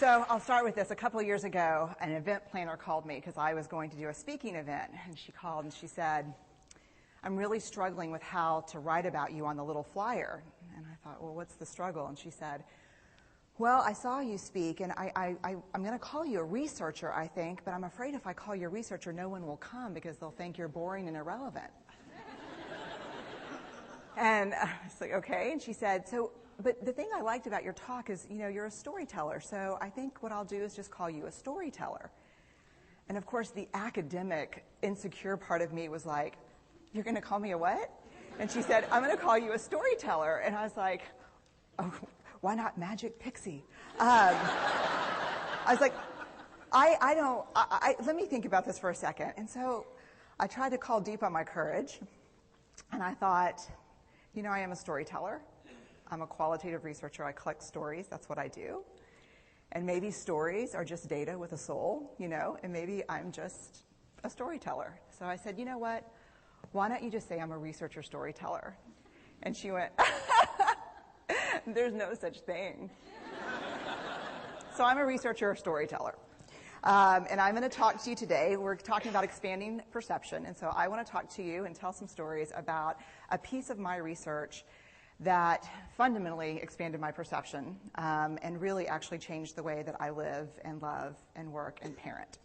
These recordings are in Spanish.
So I'll start with this. A couple of years ago, an event planner called me because I was going to do a speaking event. And she called and she said, I'm really struggling with how to write about you on the little flyer. And I thought, well, what's the struggle? And she said, well, I saw you speak, and I'm going to call you a researcher, I think, but I'm afraid if I call you a researcher, no one will come because they'll think you're boring and irrelevant. And I was like, okay. And she said, but the thing I liked about your talk is, you're a storyteller, so I think what I'll do is just call you a storyteller. And of course, the academic, insecure part of me was like, you're going to call me a what? And she said, I'm going to call you a storyteller. And I was like, oh, why not Magic Pixie? I was like, let me think about this for a second. And so I tried to call deep on my courage, and I thought, I am a storyteller. I'm a qualitative researcher. I collect stories. That's what I do. And maybe stories are just data with a soul, and maybe I'm just a storyteller. So I said, you know what? Why don't you just say I'm a researcher storyteller? And she went, there's no such thing. So I'm a researcher storyteller. And I'm going to talk to you today. We're talking about expanding perception. And so I want to talk to you and tell some stories about a piece of my research that fundamentally expanded my perception and really actually changed the way that I live and love and work and parent.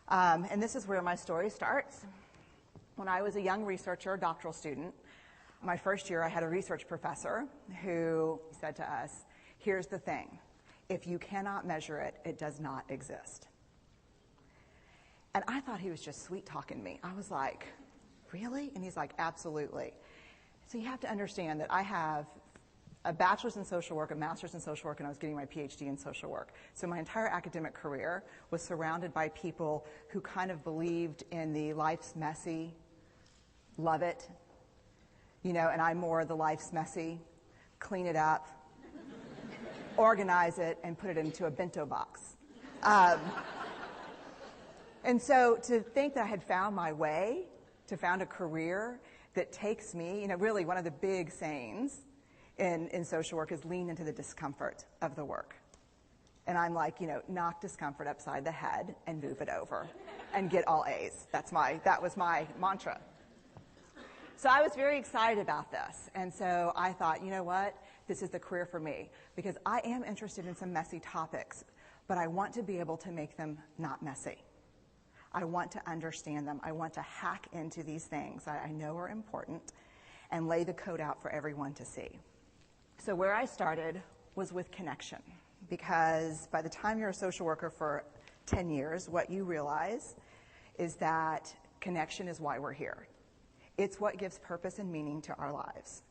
And this is where my story starts. When I was a young researcher, doctoral student, my first year I had a research professor who said to us, here's the thing, if you cannot measure it, it does not exist. And I thought he was just sweet-talking me. I was like, really? And he's like, absolutely. So you have to understand that I have a bachelor's in social work, a master's in social work, and I was getting my PhD in social work. So my entire academic career was surrounded by people who kind of believed in the life's messy, love it, and I'm more the life's messy, clean it up, organize it, and put it into a bento box. And so to think that I had found my way, to found a career that takes me, really one of the big sayings in social work is lean into the discomfort of the work. And I'm like, knock discomfort upside the head and move it over and get all A's. That was my mantra. So I was very excited about this. And so I thought, you know what? This is the career for me because I am interested in some messy topics, but I want to be able to make them not messy. I want to understand them. I want to hack into these things that I know are important and lay the code out for everyone to see. So where I started was with connection, because by the time you're a social worker for 10 years, what you realize is that connection is why we're here. It's what gives purpose and meaning to our lives.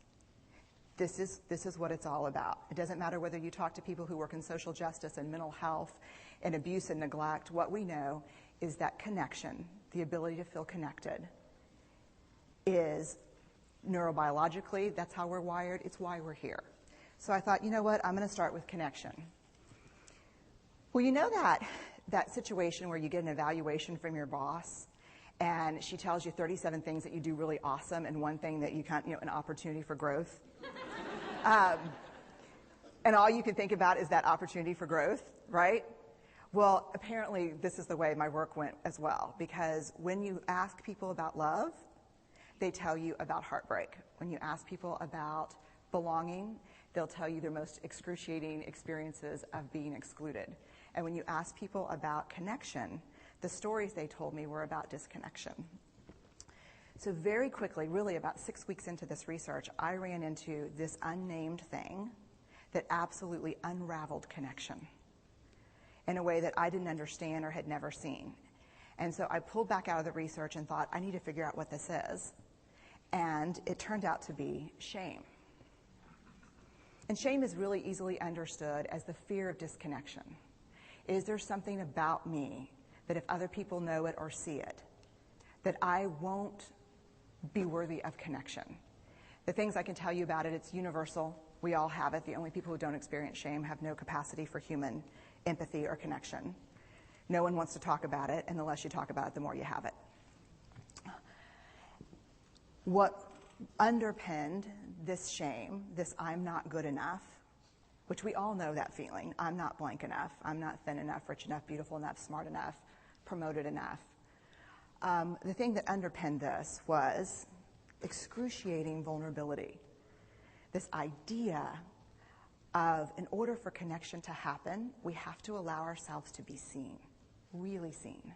This is what it's all about. It doesn't matter whether you talk to people who work in social justice and mental health and abuse and neglect. What we know is that connection, the ability to feel connected, is neurobiologically, that's how we're wired. It's why we're here. So I thought, you know what? I'm going to start with connection. Well, you know that situation where you get an evaluation from your boss and she tells you 37 things that you do really awesome and one thing that you can't, an opportunity for growth. And all you can think about is that opportunity for growth, right? Well, apparently this is the way my work went as well, because when you ask people about love, they tell you about heartbreak. When you ask people about belonging, they'll tell you their most excruciating experiences of being excluded. And when you ask people about connection, the stories they told me were about disconnection. So very quickly, really about 6 weeks into this research, I ran into this unnamed thing that absolutely unraveled connection in a way that I didn't understand or had never seen. And so I pulled back out of the research and thought, I need to figure out what this is. And it turned out to be shame. And shame is really easily understood as the fear of disconnection. Is there something about me that if other people know it or see it, that I won't be worthy of connection? The things I can tell you about it, it's universal. We all have it. The only people who don't experience shame have no capacity for human empathy or connection. No one wants to talk about it, and the less you talk about it, the more you have it. What underpinned this shame, this I'm not good enough, which we all know that feeling. I'm not blank enough. I'm not thin enough, rich enough, beautiful enough, smart enough, promoted enough. The thing that underpinned this was excruciating vulnerability. This idea of, in order for connection to happen, we have to allow ourselves to be seen, really seen.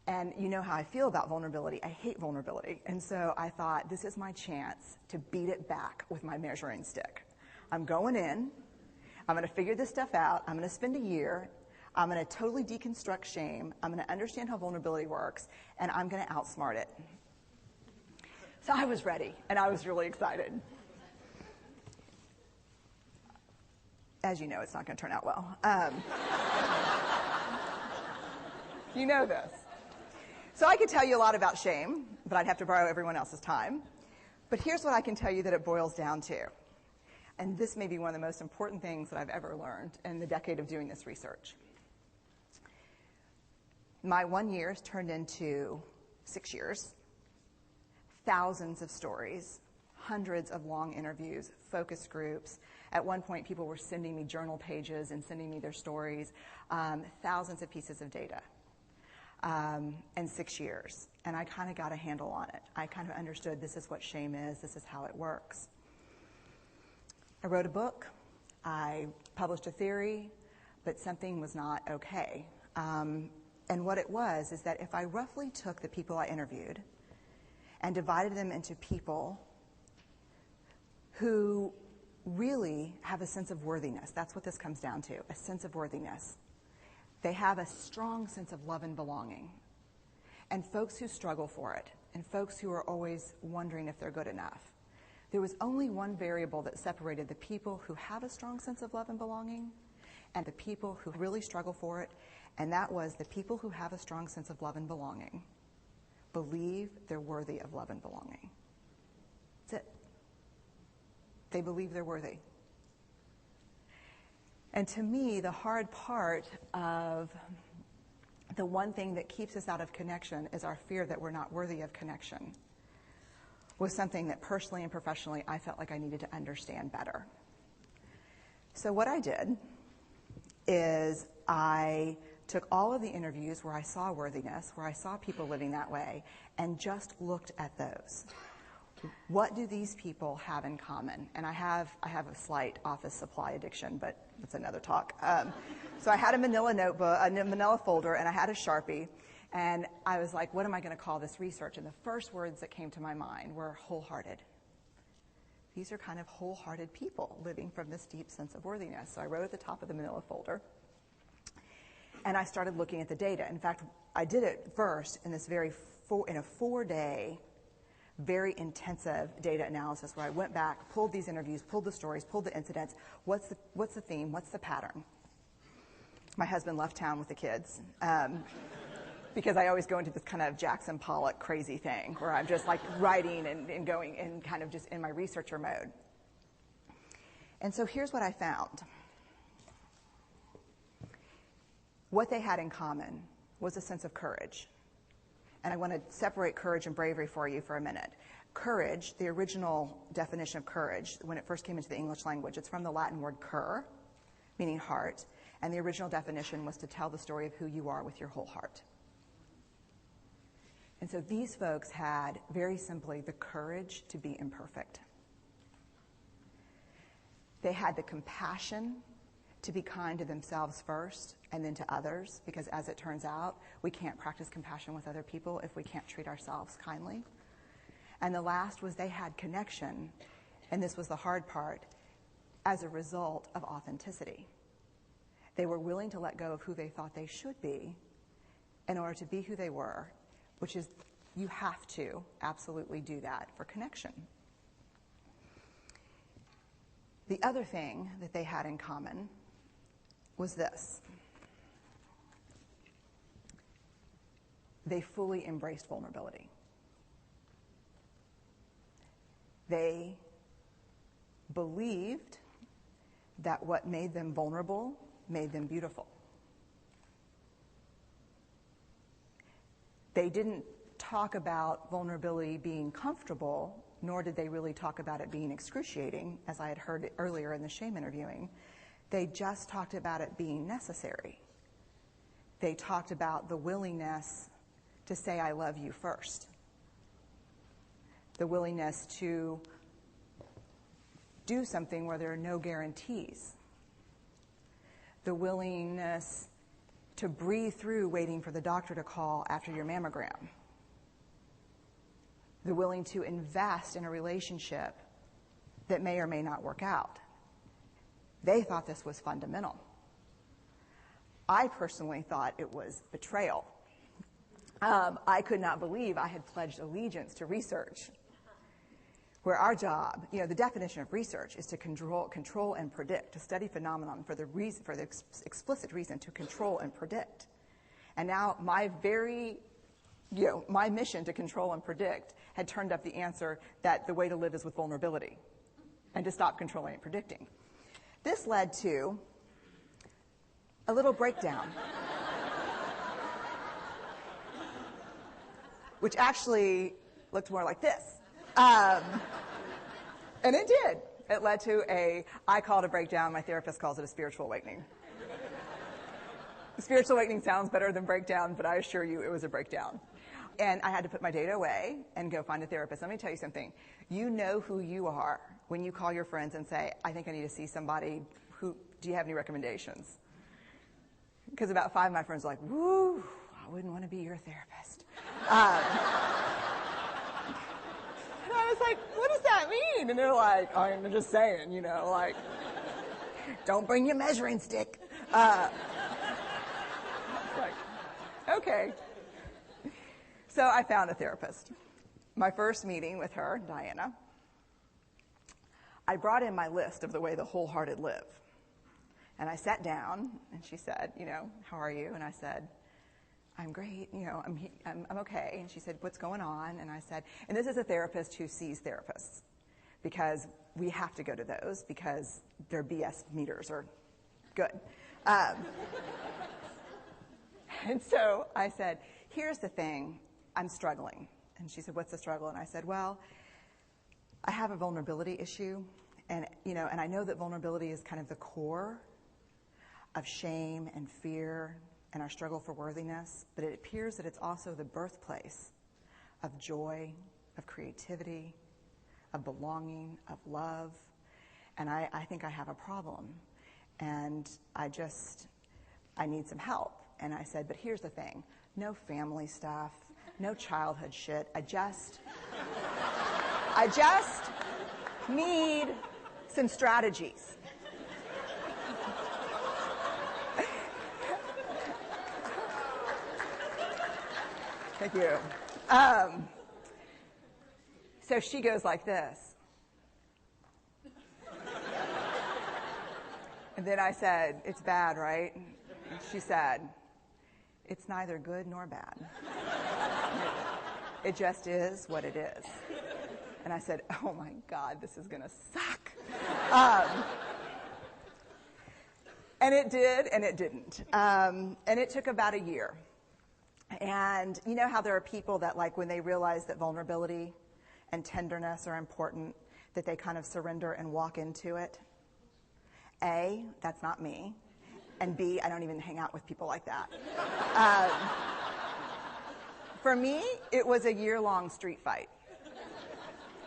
And you know how I feel about vulnerability. I hate vulnerability. And so I thought, this is my chance to beat it back with my measuring stick. I'm going in. I'm going to figure this stuff out. I'm going to spend a year. I'm going to totally deconstruct shame. I'm going to understand how vulnerability works. And I'm going to outsmart it. So I was ready. And I was really excited. As you know, it's not going to turn out well. You know this. So I could tell you a lot about shame, but I'd have to borrow everyone else's time. But here's what I can tell you that it boils down to. And this may be one of the most important things that I've ever learned in the decade of doing this research. My 1 year has turned into 6 years, thousands of stories, hundreds of long interviews, focus groups. At one point, people were sending me journal pages and sending me their stories, thousands of pieces of data. And 6 years. And I kind of got a handle on it. I kind of understood this is what shame is, this is how it works. I wrote a book, I published a theory, but something was not okay. And what it was is that if I roughly took the people I interviewed and divided them into people who really have a sense of worthiness, that's what this comes down to, a sense of worthiness. They have a strong sense of love and belonging. And folks who struggle for it, and folks who are always wondering if they're good enough. There was only one variable that separated the people who have a strong sense of love and belonging and the people who really struggle for it, and that was the people who have a strong sense of love and belonging believe they're worthy of love and belonging. That's it. They believe they're worthy. And to me, the hard part of the one thing that keeps us out of connection is our fear that we're not worthy of connection, was something that personally and professionally I felt like I needed to understand better. So what I did is I took all of the interviews where I saw worthiness, where I saw people living that way, and just looked at those. What do these people have in common? And I have a slight office supply addiction, but that's another talk. So I had a manila notebook, a manila folder, and I had a Sharpie. And I was like, what am I going to call this research? And the first words that came to my mind were wholehearted. These are kind of wholehearted people living from this deep sense of worthiness. So I wrote at the top of the manila folder. And I started looking at the data. In fact, I did it first in this in a 4-day, very intensive data analysis where I went back, pulled these interviews, pulled the stories, pulled the incidents. What's the theme? What's the pattern? My husband left town with the kids because I always go into this kind of Jackson Pollock crazy thing where I'm just like writing and going and kind of just in my researcher mode. And so here's what I found. What they had in common was a sense of courage. And I want to separate courage and bravery for you for a minute. Courage, the original definition of courage, when it first came into the English language, it's from the Latin word cur, meaning heart. And the original definition was to tell the story of who you are with your whole heart. And so these folks had, very simply, the courage to be imperfect. They had the compassion to be kind to themselves first and then to others, because as it turns out, we can't practice compassion with other people if we can't treat ourselves kindly. And the last was they had connection, and this was the hard part, as a result of authenticity. They were willing to let go of who they thought they should be in order to be who they were, which is, you have to absolutely do that for connection. The other thing that they had in common was this. They fully embraced vulnerability. They believed that what made them vulnerable made them beautiful. They didn't talk about vulnerability being comfortable. nor did they really talk about it being excruciating, as I had heard earlier in the shame interviewing. They just talked about it being necessary. They talked about the willingness to say, I love you first. The willingness to do something where there are no guarantees. The willingness to breathe through waiting for the doctor to call after your mammogram. The willing to invest in a relationship that may or may not work out. They thought this was fundamental. I personally thought it was betrayal. I could not believe I had pledged allegiance to research, where our job, the definition of research is to control and predict, to study phenomenon for the explicit reason to control and predict. And now my mission to control and predict had turned up the answer that the way to live is with vulnerability and to stop controlling and predicting. This led to a little breakdown, which actually looked more like this. And it did. It led to I call it a breakdown. My therapist calls it a spiritual awakening. Spiritual awakening sounds better than breakdown, but I assure you it was a breakdown. And I had to put my data away and go find a therapist. Let me tell you something. You know who you are when you call your friends and say, I think I need to see somebody. Do you have any recommendations? Because about 5 of my friends are like, woo, I wouldn't want to be your therapist. And I was like, what does that mean? And they're like, I'm just saying, don't bring your measuring stick. I was like, okay. So I found a therapist. My first meeting with her, Diana, I brought in my list of the way the wholehearted live. And I sat down, and she said, how are you? And I said, I'm great, I'm okay. And she said, what's going on? And I said, and this is a therapist who sees therapists, because we have to go to those because their BS meters are good. And so I said, here's the thing, I'm struggling. And she said, what's the struggle? And I said, well, I have a vulnerability issue, and I know that vulnerability is kind of the core of shame and fear and our struggle for worthiness, but it appears that it's also the birthplace of joy, of creativity, of belonging, of love, and I think I have a problem, and I need some help. And I said, but here's the thing, no family stuff, no childhood shit, I just need some strategies. Thank you. So she goes like this. And then I said, it's bad, right? And she said, it's neither good nor bad. It just is what it is. And I said, oh my God, this is going to suck. And it did, and it didn't. And it took about a year. And you know how there are people that, like, when they realize that vulnerability and tenderness are important, that they kind of surrender and walk into it? A, that's not me. And B, I don't even hang out with people like that. For me, it was a year-long street fight.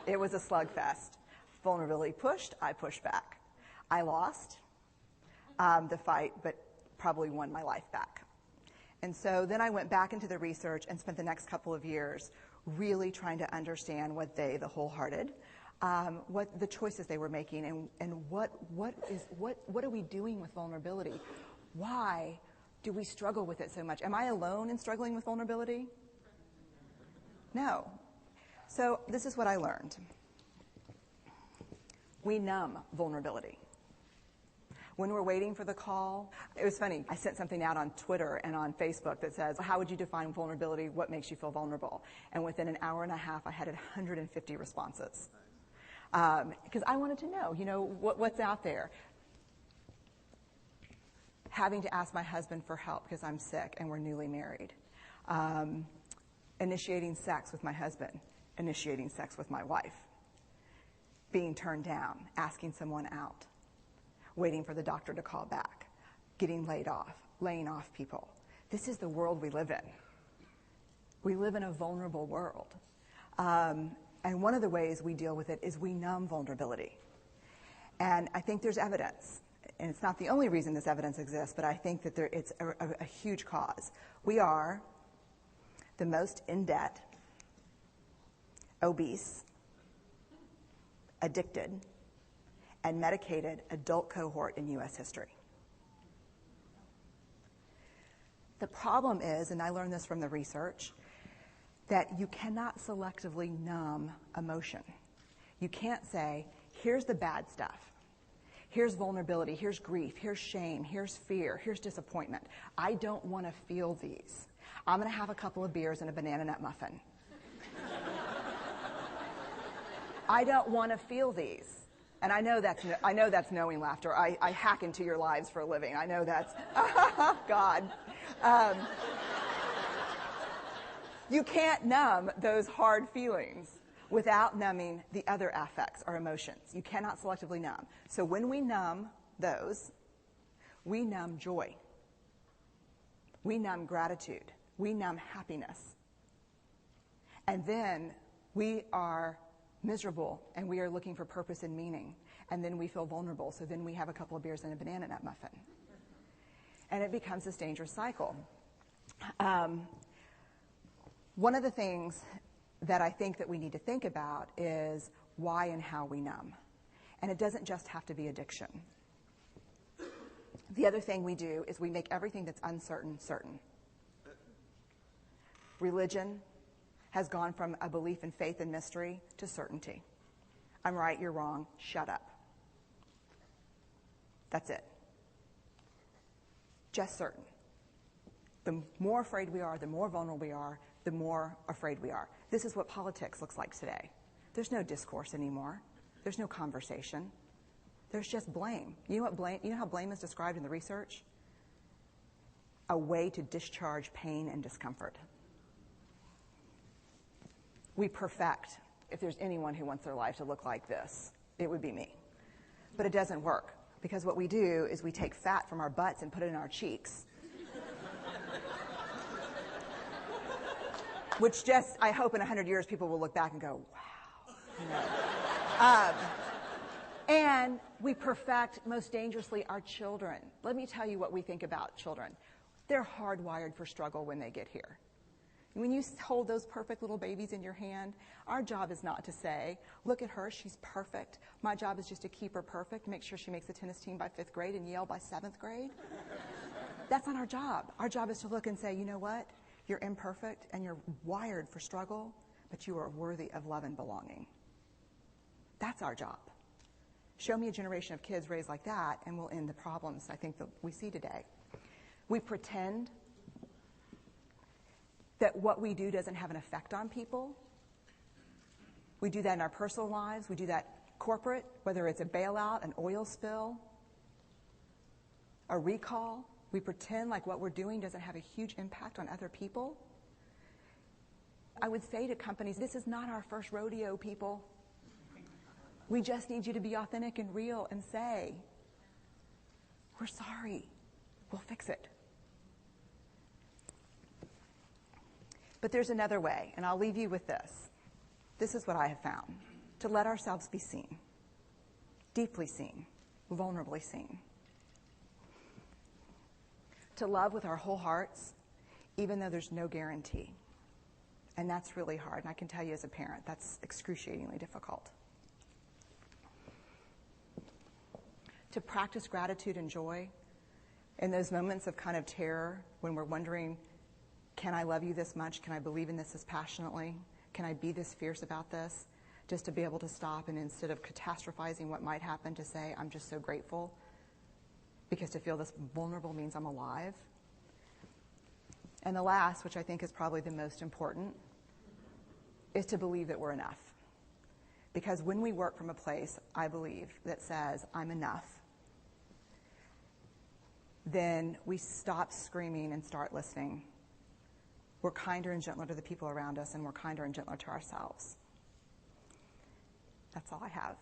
It was a slugfest. Vulnerability pushed, I pushed back. I lost the fight, but probably won my life back. And so then I went back into the research and spent the next couple of years really trying to understand what the wholehearted, what the choices they were making, and what are we doing with vulnerability? Why do we struggle with it so much? Am I alone in struggling with vulnerability? No. So this is what I learned. We numb vulnerability. When we're waiting for the call, it was funny. I sent something out on Twitter and on Facebook that says, how would you define vulnerability? What makes you feel vulnerable? And within an hour and a half, I had 150 responses. Because I wanted to know, what's out there. Having to ask my husband for help because I'm sick and we're newly married. Initiating sex with my husband. Initiating sex with my wife. being turned down, asking someone out, waiting for the doctor to call back, getting laid off, laying off people. This is the world we live in. We live in a vulnerable world. And one of the ways we deal with it is we numb vulnerability. And I think there's evidence, and it's not the only reason this evidence exists, but I think that it's a huge cause. We are the most in debt, obese, addicted, and medicated adult cohort in U.S. history. The problem is, and I learned this from the research, that you cannot selectively numb emotion. You can't say, here's the bad stuff. Here's vulnerability, here's grief, here's shame, here's fear, here's disappointment. I don't want to feel these. I'm going to have a couple of beers and a banana nut muffin. I don't want to feel these. And I know that's knowing laughter. I hack into your lives for a living. I know that's, God. You can't numb those hard feelings without numbing the other affects or emotions. You cannot selectively numb. So when we numb those, we numb joy. We numb gratitude. We numb happiness. And then we are miserable and we are looking for purpose and meaning. And then we feel vulnerable. So then we have a couple of beers and a banana nut muffin. And it becomes this dangerous cycle. One of the things that I think that we need to think about is why and how we numb. And it doesn't just have to be addiction. The other thing we do is we make everything that's uncertain certain. Religion has gone from a belief in faith and mystery to certainty. I'm right, you're wrong, shut up. That's it. Just certain. The more afraid we are, the more vulnerable we are, the more afraid we are. This is what politics looks like today. There's no discourse anymore. There's no conversation. There's just blame. You know how blame is described in the research? A way to discharge pain and discomfort. We perfect. If there's anyone who wants their life to look like this, it would be me. But it doesn't work, because what we do is we take fat from our butts and put it in our cheeks. Which just, I hope in 100 years people will look back and go, wow. You know? And we perfect, most dangerously, our children. Let me tell you what we think about children. They're hardwired for struggle when they get here. When you hold those perfect little babies in your hand, our job is not to say, look at her, she's perfect. My job is just to keep her perfect, make sure she makes the tennis team by 5th grade and Yale by 7th grade. That's not our job. Our job is to look and say, you know what? You're imperfect and you're wired for struggle, but you are worthy of love and belonging. That's our job. Show me a generation of kids raised like that, and we'll end the problems I think that we see today. We pretend that what we do doesn't have an effect on people. We do that in our personal lives. We do that corporate, whether it's a bailout, an oil spill, a recall. We pretend like what we're doing doesn't have a huge impact on other people. I would say to companies, this is not our first rodeo, people. We just need you to be authentic and real and say, we're sorry, we'll fix it. But there's another way, and I'll leave you with this. This is what I have found. To let ourselves be seen, deeply seen, vulnerably seen. To love with our whole hearts, even though there's no guarantee. And that's really hard, and I can tell you as a parent, that's excruciatingly difficult. To practice gratitude and joy in those moments of kind of terror when we're wondering, can I love you this much? Can I believe in this as passionately? Can I be this fierce about this? Just to be able to stop and instead of catastrophizing what might happen, to say, I'm just so grateful. Because to feel this vulnerable means I'm alive. And the last, which I think is probably the most important, is to believe that we're enough. Because when we work from a place, I believe, that says, I'm enough, then we stop screaming and start listening. We're kinder and gentler to the people around us, and we're kinder and gentler to ourselves. That's all I have.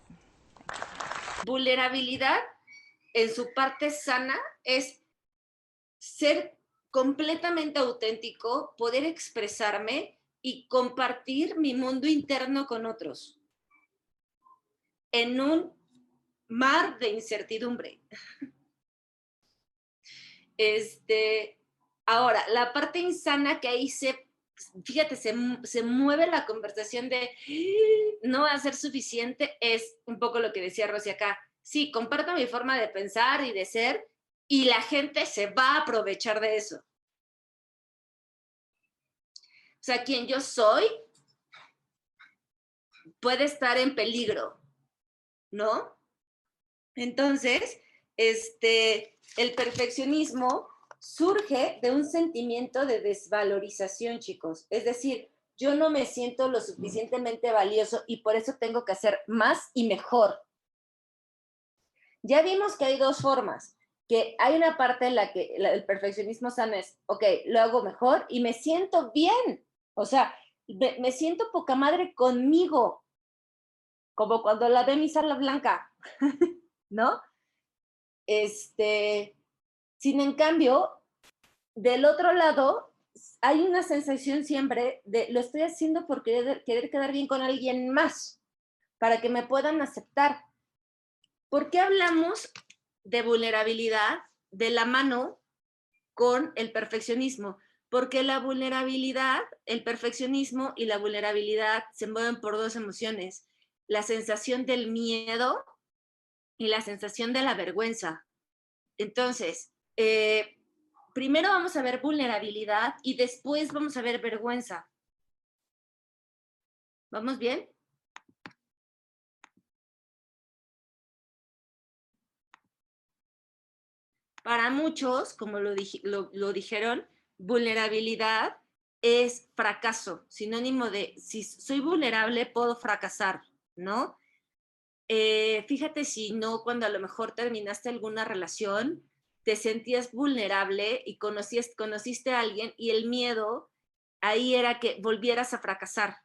Vulnerabilidad, en su parte sana, es ser completamente auténtico, poder expresarme y compartir mi mundo interno con otros en un mar de incertidumbre. Ahora, la parte insana que ahí fíjate, se mueve la conversación de no va a ser suficiente, es un poco lo que decía Rosy acá. Sí, comparto mi forma de pensar y de ser, y la gente se va a aprovechar de eso. O sea, quien yo soy puede estar en peligro, ¿no? Entonces, el perfeccionismo surge de un sentimiento de desvalorización, chicos. Es decir, yo no me siento lo suficientemente valioso y por eso tengo que hacer más y mejor. Ya vimos que hay dos formas, que hay una parte en la que el perfeccionismo sano es, ok, lo hago mejor y me siento bien. O sea, me siento poca madre conmigo, como cuando lavé mi sala blanca, ¿no? Sin en cambio, del otro lado, hay una sensación siempre de lo estoy haciendo por querer quedar bien con alguien más, para que me puedan aceptar. ¿Por qué hablamos de vulnerabilidad de la mano con el perfeccionismo? Porque la vulnerabilidad, el perfeccionismo y la vulnerabilidad se mueven por dos emociones, la sensación del miedo y la sensación de la vergüenza. Entonces, primero vamos a ver vulnerabilidad y después vamos a ver vergüenza. ¿Vamos bien? Para muchos, como lo dijeron, vulnerabilidad es fracaso, sinónimo de si soy vulnerable puedo fracasar, ¿no? Fíjate si no, cuando a lo mejor terminaste alguna relación, te sentías vulnerable y conociste a alguien y el miedo ahí era que volvieras a fracasar.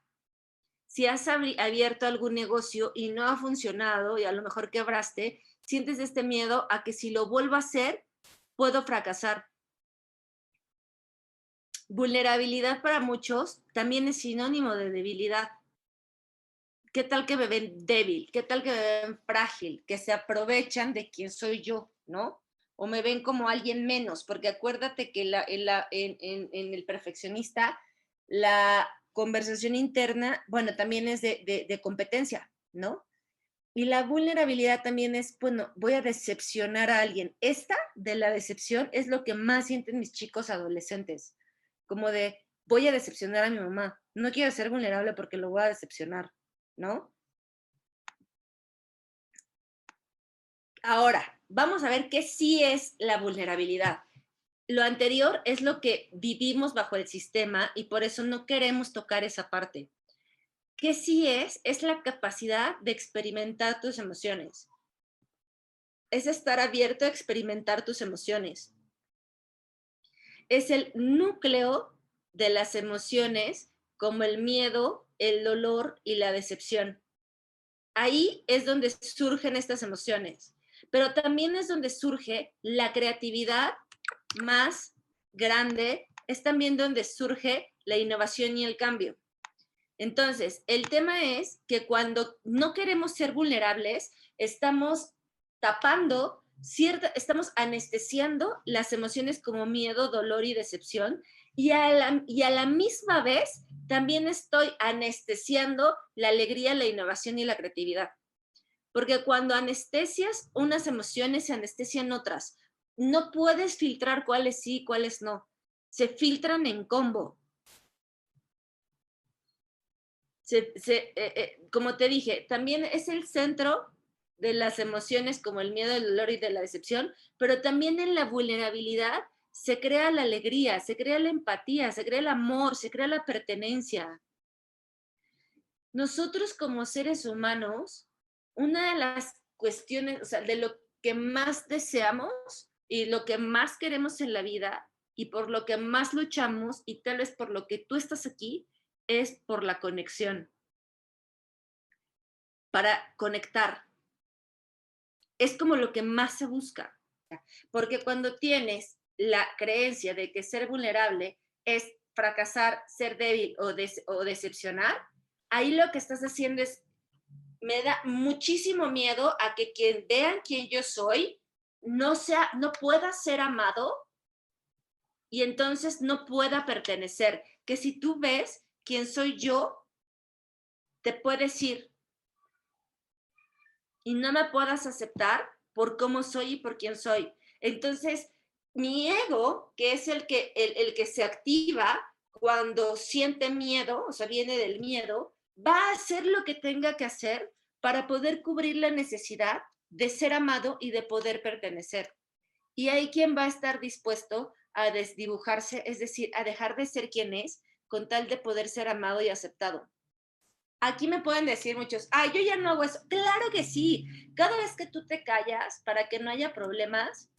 Si has abierto algún negocio y no ha funcionado y a lo mejor quebraste, sientes este miedo a que si lo vuelvo a hacer, puedo fracasar. Vulnerabilidad para muchos también es sinónimo de debilidad. ¿Qué tal que me ven débil? ¿Qué tal que me ven frágil? Que se aprovechan de quién soy yo, ¿no? O me ven como alguien menos, porque acuérdate que en el perfeccionista la conversación interna, bueno, también es de competencia, ¿no? Y la vulnerabilidad también es, bueno, voy a decepcionar a alguien. Esta de la decepción es lo que más sienten mis chicos adolescentes, como de, voy a decepcionar a mi mamá. No quiero ser vulnerable porque lo voy a decepcionar, ¿no? Ahora, vamos a ver qué sí es la vulnerabilidad. Lo anterior es lo que vivimos bajo el sistema y por eso no queremos tocar esa parte. ¿Qué sí es la capacidad de experimentar tus emociones? Es estar abierto a experimentar tus emociones. Es el núcleo de las emociones como el miedo, el dolor y la decepción. Ahí es donde surgen estas emociones, pero también es donde surge la creatividad más grande, es también donde surge la innovación y el cambio. Entonces, el tema es que cuando no queremos ser vulnerables, estamos tapando, estamos anestesiando las emociones como miedo, dolor y decepción, y a la misma vez también estoy anestesiando la alegría, la innovación y la creatividad. Porque cuando anestesias unas emociones, se anestesian otras. No puedes filtrar cuáles sí y cuáles no. Se filtran en combo. Como te dije, también es el centro de las emociones como el miedo, el dolor y de la decepción, pero también en la vulnerabilidad se crea la alegría, se crea la empatía, se crea el amor, se crea la pertenencia. Nosotros como seres humanos, una de las cuestiones, o sea, de lo que más deseamos y lo que más queremos en la vida y por lo que más luchamos y tal vez por lo que tú estás aquí, es por la conexión. para conectar. Es como lo que más se busca. Porque cuando tienes la creencia de que ser vulnerable es fracasar, ser débil o decepcionar, ahí lo que estás haciendo es, me da muchísimo miedo a que quien vean quién yo soy no pueda ser amado y entonces no pueda pertenecer. Que si tú ves quién soy yo, te puedes ir y no me puedas aceptar por cómo soy y por quién soy. Entonces, mi ego, que es el que se activa cuando siente miedo, o sea, viene del miedo, va a hacer lo que tenga que hacer para poder cubrir la necesidad de ser amado y de poder pertenecer. Y hay quien va a estar dispuesto a desdibujarse, es decir, a dejar de ser quien es, con tal de poder ser amado y aceptado. Aquí me pueden decir muchos, yo ya no hago eso. Claro que sí. Cada vez que tú te callas para que no haya problemas,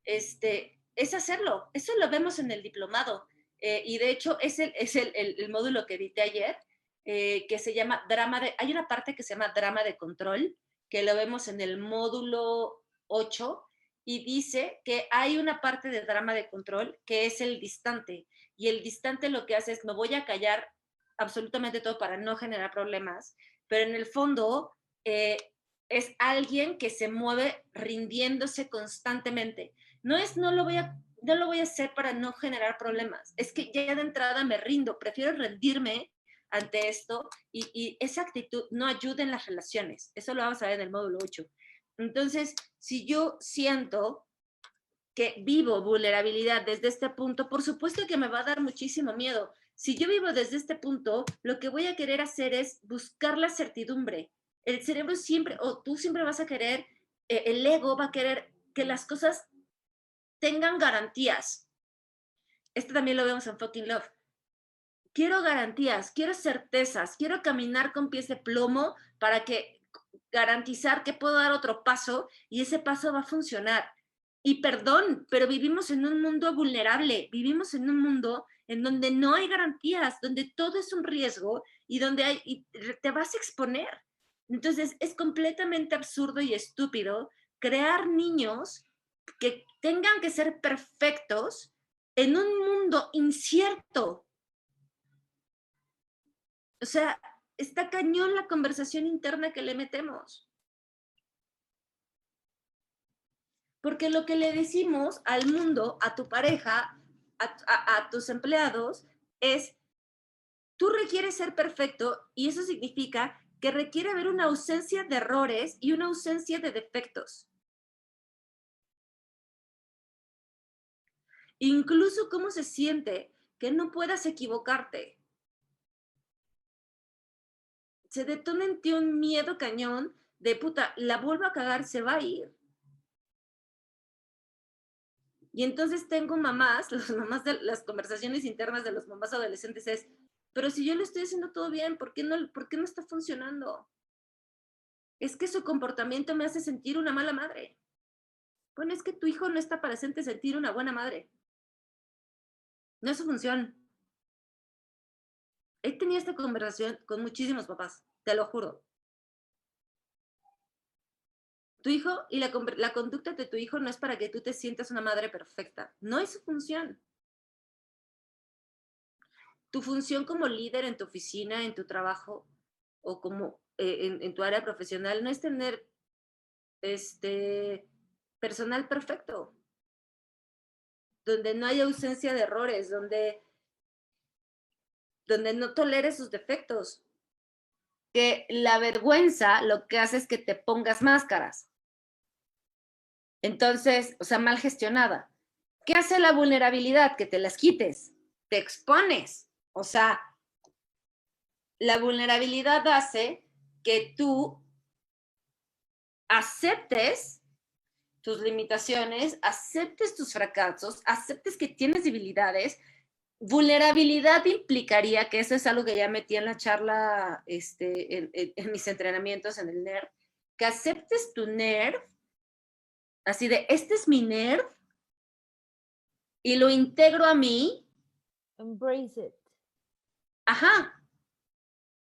es hacerlo. Eso lo vemos en el diplomado. Y de hecho es el módulo que edité ayer, que se llama hay una parte que se llama drama de control, que lo vemos en el módulo 8, y dice que hay una parte de drama de control que es el distante. Y el distante lo que hace es, me voy a callar absolutamente todo para no generar problemas, pero en el fondo es alguien que se mueve rindiéndose constantemente. No lo voy a hacer para no generar problemas, es que ya de entrada me rindo, prefiero rendirme ante esto y esa actitud no ayuda en las relaciones. Eso lo vamos a ver en el módulo 8. Entonces, si yo siento que vivo vulnerabilidad desde este punto, por supuesto que me va a dar muchísimo miedo. Si yo vivo desde este punto, lo que voy a querer hacer es buscar la certidumbre. El cerebro siempre, o tú siempre vas a querer, el ego va a querer que las cosas tengan garantías. Esto también lo vemos en Fucking Love. Quiero garantías, quiero certezas, quiero caminar con pies de plomo para garantizar que puedo dar otro paso y ese paso va a funcionar. Y perdón, pero vivimos en un mundo vulnerable, vivimos en un mundo en donde no hay garantías, donde todo es un riesgo y donde te vas a exponer. Entonces es completamente absurdo y estúpido crear niños que tengan que ser perfectos en un mundo incierto. O sea, está cañón la conversación interna que le metemos. Porque lo que le decimos al mundo, a tu pareja, a tus empleados, es, tú requieres ser perfecto y eso significa que requiere haber una ausencia de errores y una ausencia de defectos. Incluso cómo se siente que no puedas equivocarte. Se detona en ti un miedo cañón de puta, la vuelvo a cagar, se va a ir. Y entonces tengo mamás, las conversaciones internas de los mamás adolescentes es, pero si yo lo estoy haciendo todo bien, ¿por qué no está funcionando? Es que su comportamiento me hace sentir una mala madre. Bueno, es que tu hijo no está para hacerte sentir una buena madre. No es su función. He tenido esta conversación con muchísimos papás, te lo juro. Tu hijo y la conducta de tu hijo no es para que tú te sientas una madre perfecta. No es su función. Tu función como líder en tu oficina, en tu trabajo o como en tu área profesional no es tener personal perfecto, donde no hay ausencia de errores, donde no toleres sus defectos. Que la vergüenza lo que hace es que te pongas máscaras. Entonces, o sea, mal gestionada. ¿Qué hace la vulnerabilidad? Que te las quites, te expones. O sea, la vulnerabilidad hace que tú aceptes tus limitaciones, aceptes tus fracasos, aceptes que tienes debilidades. Vulnerabilidad implicaría, que eso es algo que ya metí en la charla, en mis entrenamientos en el NERV, que aceptes tu NERV, así de, este es mi NERV, y lo integro a mí. Embrace it. Ajá.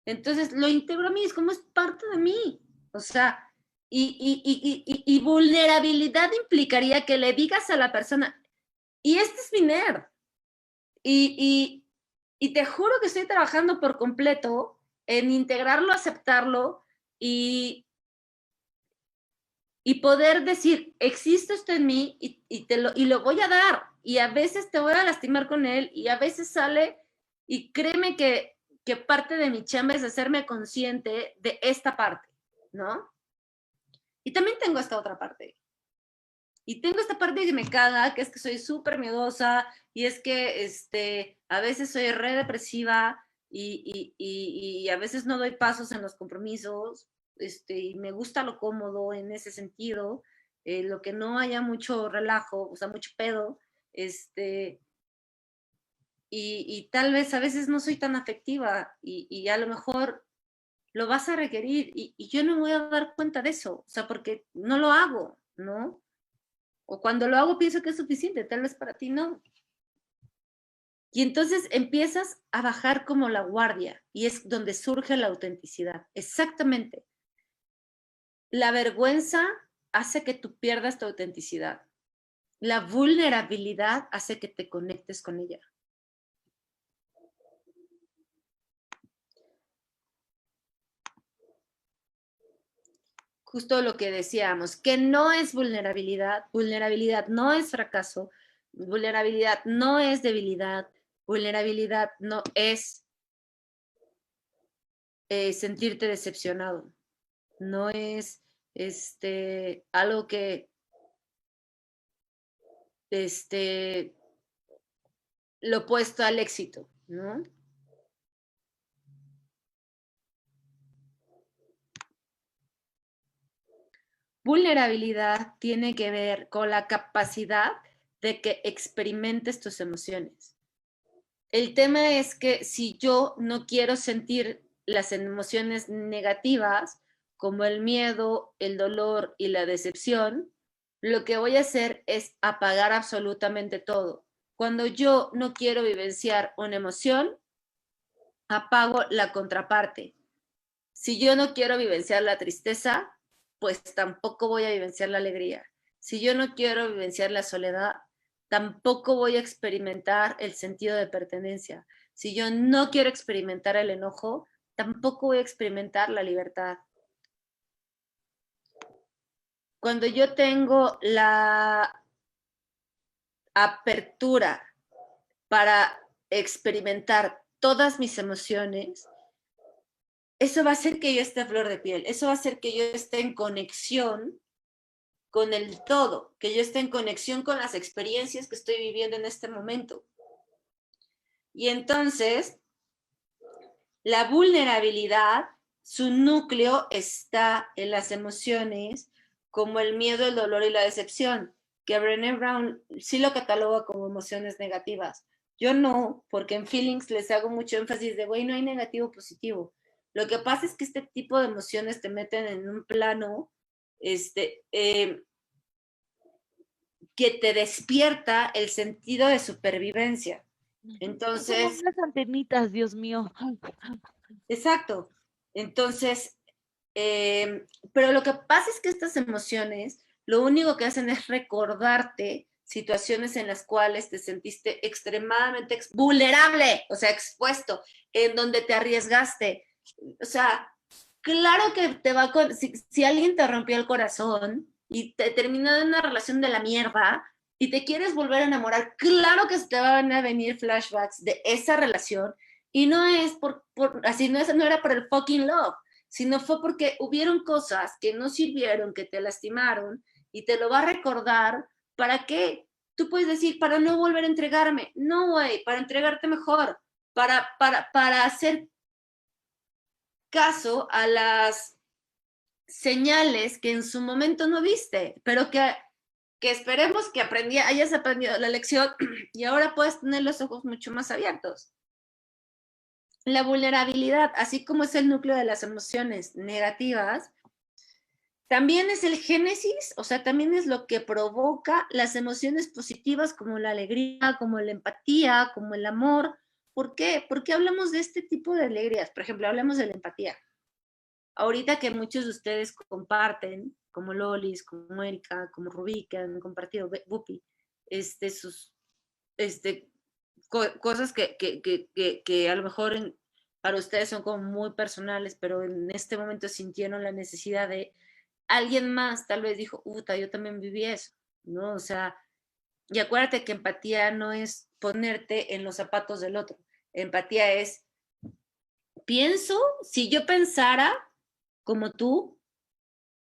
Entonces, lo integro a mí, es como es parte de mí. O sea, y vulnerabilidad implicaría que le digas a la persona, y este es mi nerd, y te juro que estoy trabajando por completo en integrarlo, aceptarlo y, y poder decir, existe esto en mí y lo voy a dar. Y a veces te voy a lastimar con él y a veces sale y créeme que parte de mi chamba es hacerme consciente de esta parte, ¿no? Y también tengo esta otra parte. Y tengo esta parte que me caga, que es que soy súper miedosa y es que a veces soy re depresiva y a veces no doy pasos en los compromisos y me gusta lo cómodo en ese sentido, lo que no haya mucho relajo, o sea, mucho pedo, y tal vez a veces no soy tan afectiva y a lo mejor lo vas a requerir y yo no me voy a dar cuenta de eso, o sea, porque no lo hago, ¿no? O cuando lo hago pienso que es suficiente, tal vez para ti no. Y entonces empiezas a bajar como la guardia y es donde surge la autenticidad. Exactamente. La vergüenza hace que tú pierdas tu autenticidad. La vulnerabilidad hace que te conectes con ella. Justo lo que decíamos, que no es vulnerabilidad, vulnerabilidad no es fracaso, vulnerabilidad no es debilidad, vulnerabilidad no es sentirte decepcionado, no es algo que lo opuesto al éxito, ¿no? Vulnerabilidad tiene que ver con la capacidad de que experimentes tus emociones. El tema es que si yo no quiero sentir las emociones negativas, como el miedo, el dolor y la decepción, lo que voy a hacer es apagar absolutamente todo. Cuando yo no quiero vivenciar una emoción, apago la contraparte. Si yo no quiero vivenciar la tristeza, pues tampoco voy a vivenciar la alegría. Si yo no quiero vivenciar la soledad, tampoco voy a experimentar el sentido de pertenencia. Si yo no quiero experimentar el enojo, tampoco voy a experimentar la libertad. Cuando yo tengo la apertura para experimentar todas mis emociones, eso va a hacer que yo esté a flor de piel, eso va a hacer que yo esté en conexión con el todo, que yo esté en conexión con las experiencias que estoy viviendo en este momento. Y entonces, la vulnerabilidad, su núcleo está en las emociones como el miedo, el dolor y la decepción, que Brené Brown sí lo cataloga como emociones negativas. Yo no, porque en Feelings les hago mucho énfasis de, güey, no hay negativo positivo. Lo que pasa es que este tipo de emociones te meten en un plano que te despierta el sentido de supervivencia. Como Entonces, unas antenitas, Dios mío. exacto. Entonces, pero lo que pasa es que estas emociones lo único que hacen es recordarte situaciones en las cuales te sentiste extremadamente vulnerable, o sea, expuesto, en donde te arriesgaste. O sea, claro que te va con, si alguien te rompió el corazón y te terminó en una relación de la mierda y te quieres volver a enamorar, claro que te van a venir flashbacks de esa relación y no es así, no era por el fucking love, sino fue porque hubieron cosas que no sirvieron, que te lastimaron y te lo va a recordar. ¿Para qué? Tú puedes decir, para no volver a entregarme. No, güey, para entregarte mejor, para hacer caso a las señales que en su momento no viste, pero que esperemos que hayas aprendido la lección y ahora puedes tener los ojos mucho más abiertos. La vulnerabilidad, así como es el núcleo de las emociones negativas, también es el génesis, o sea, también es lo que provoca las emociones positivas como la alegría, como la empatía, como el amor. ¿Por qué? Porque hablamos de este tipo de alegrías. Por ejemplo, hablamos de la empatía. ahorita que muchos de ustedes comparten, como Lolis, como Erika, como Rubí, que han compartido, Bupi, sus cosas que a lo mejor para ustedes son como muy personales, pero en este momento sintieron la necesidad de alguien más, tal vez dijo, puta, yo también viví eso, ¿no? O sea, y acuérdate que empatía no es ponerte en los zapatos del otro. Empatía es, pienso, si yo pensara como tú,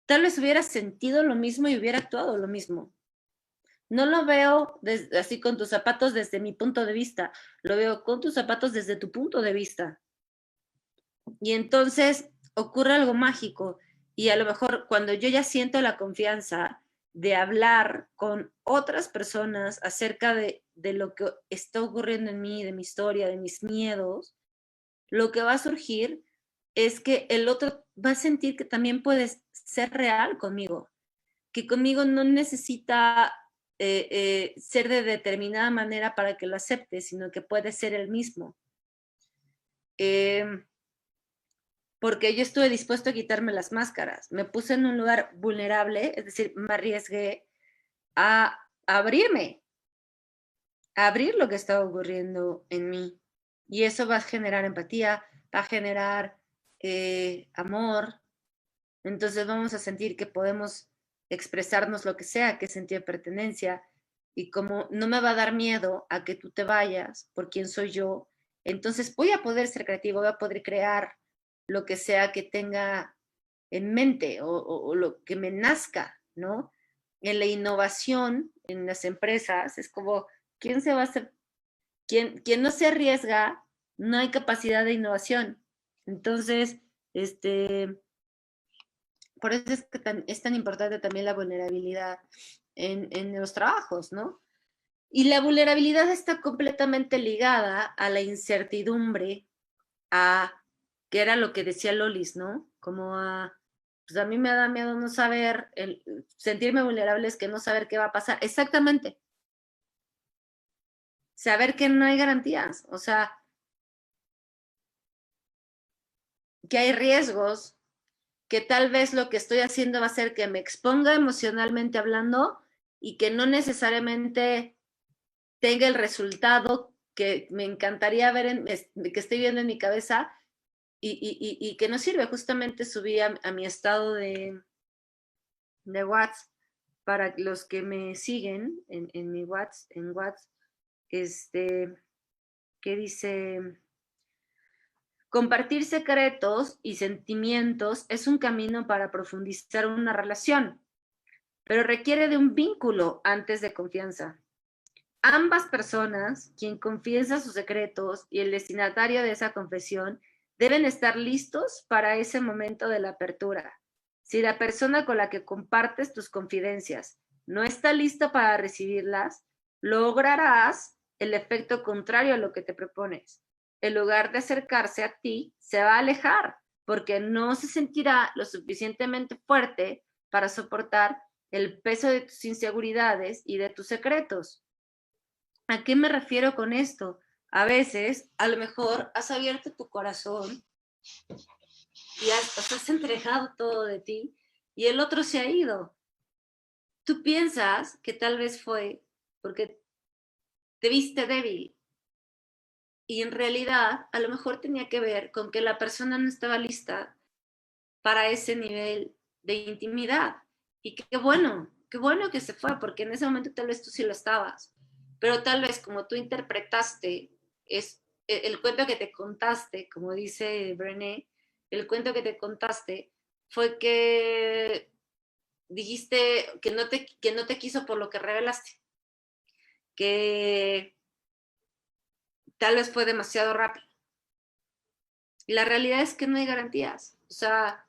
tal vez hubiera sentido lo mismo y hubiera actuado lo mismo. No lo veo así con tus zapatos desde mi punto de vista, lo veo con tus zapatos desde tu punto de vista. Y entonces ocurre algo mágico y a lo mejor cuando yo ya siento la confianza de hablar con otras personas acerca de lo que está ocurriendo en mí, de mi historia, de mis miedos, lo que va a surgir es que el otro va a sentir que también puedes ser real conmigo, que conmigo no necesita ser de determinada manera para que lo acepte, sino que puede ser el mismo. Porque yo estuve dispuesto a quitarme las máscaras, me puse en un lugar vulnerable, es decir, me arriesgué a abrirme, a abrir lo que estaba ocurriendo en mí. Y eso va a generar empatía, va a generar amor. Entonces vamos a sentir que podemos expresarnos lo que sea, que sentir pertenencia. Y como no me va a dar miedo a que tú te vayas por quién soy yo, entonces voy a poder ser creativo, voy a poder crear lo que sea que tenga en mente o lo que me nazca, ¿no? En la innovación, en las empresas, es como, ¿quién se va a hacer? Quien no se arriesga, no hay capacidad de innovación. Entonces, por eso es que es tan importante también la vulnerabilidad en los trabajos, ¿no? Y la vulnerabilidad está completamente ligada a la incertidumbre, a, que era lo que decía Lolis, ¿no? Como pues a mí me da miedo no saber, sentirme vulnerable es que no saber qué va a pasar. Exactamente. Saber que no hay garantías, o sea, que hay riesgos, que tal vez lo que estoy haciendo va a ser que me exponga emocionalmente hablando y que no necesariamente tenga el resultado que me encantaría ver, que estoy viendo en mi cabeza y que no sirve. Justamente subí a mi estado de WhatsApp para los que me siguen en mi WhatsApp, que dice: compartir secretos y sentimientos es un camino para profundizar una relación, pero requiere de un vínculo antes de confianza. Ambas personas, quien confiesa sus secretos y el destinatario de esa confesión, deben estar listos para ese momento de la apertura. Si la persona con la que compartes tus confidencias no está lista para recibirlas, lograrás el efecto contrario a lo que te propones. En lugar de acercarse a ti, se va a alejar porque no se sentirá lo suficientemente fuerte para soportar el peso de tus inseguridades y de tus secretos. ¿A qué me refiero con esto? A veces, a lo mejor, has abierto tu corazón y has entregado todo de ti y el otro se ha ido. Tú piensas que tal vez fue porque te viste débil y en realidad a lo mejor tenía que ver con que la persona no estaba lista para ese nivel de intimidad. Y qué bueno que se fue, porque en ese momento tal vez tú sí lo estabas, pero tal vez como tú interpretaste el cuento que te contaste, como dice Brené, el cuento que te contaste fue que dijiste que no te quiso por lo que revelaste, que tal vez fue demasiado rápido. Y la realidad es que no hay garantías. O sea,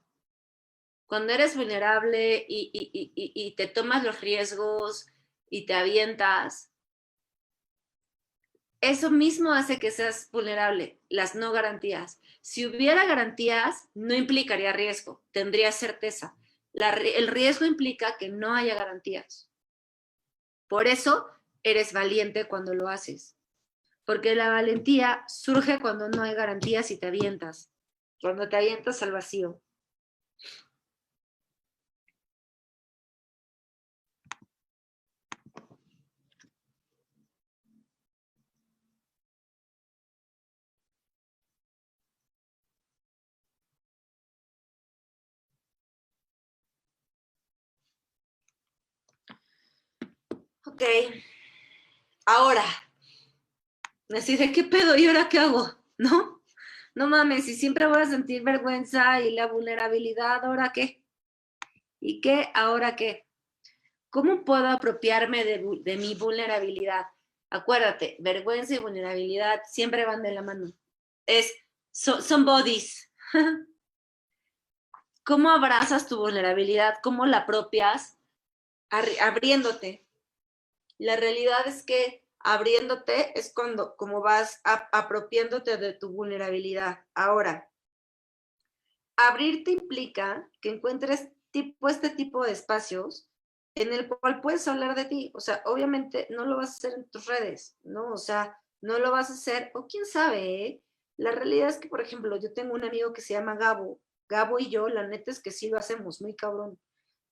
cuando eres vulnerable y te tomas los riesgos y te avientas, eso mismo hace que seas vulnerable, las no garantías. Si hubiera garantías, no implicaría riesgo, tendría certeza. El riesgo implica que no haya garantías. Por eso eres valiente cuando lo haces. Porque la valentía surge cuando no hay garantías y te avientas. Cuando te avientas al vacío. Ok, ahora, así de qué pedo, ¿y ahora qué hago? ¿No? No mames, si siempre voy a sentir vergüenza y la vulnerabilidad, ¿ahora qué? ¿Y qué? ¿Ahora qué? ¿Cómo puedo apropiarme de mi vulnerabilidad? Acuérdate, vergüenza y vulnerabilidad siempre van de la mano. Son bodies. ¿Cómo abrazas tu vulnerabilidad? ¿Cómo la apropias? Abriéndote. La realidad es que abriéndote es como vas apropiándote de tu vulnerabilidad. Ahora, abrirte implica que encuentres este tipo de espacios en el cual puedes hablar de ti. O sea, obviamente no lo vas a hacer en tus redes, ¿no? O sea, no lo vas a hacer, o quién sabe, ¿eh? La realidad es que, por ejemplo, yo tengo un amigo que se llama Gabo. Gabo y yo, la neta es que sí lo hacemos, muy cabrón.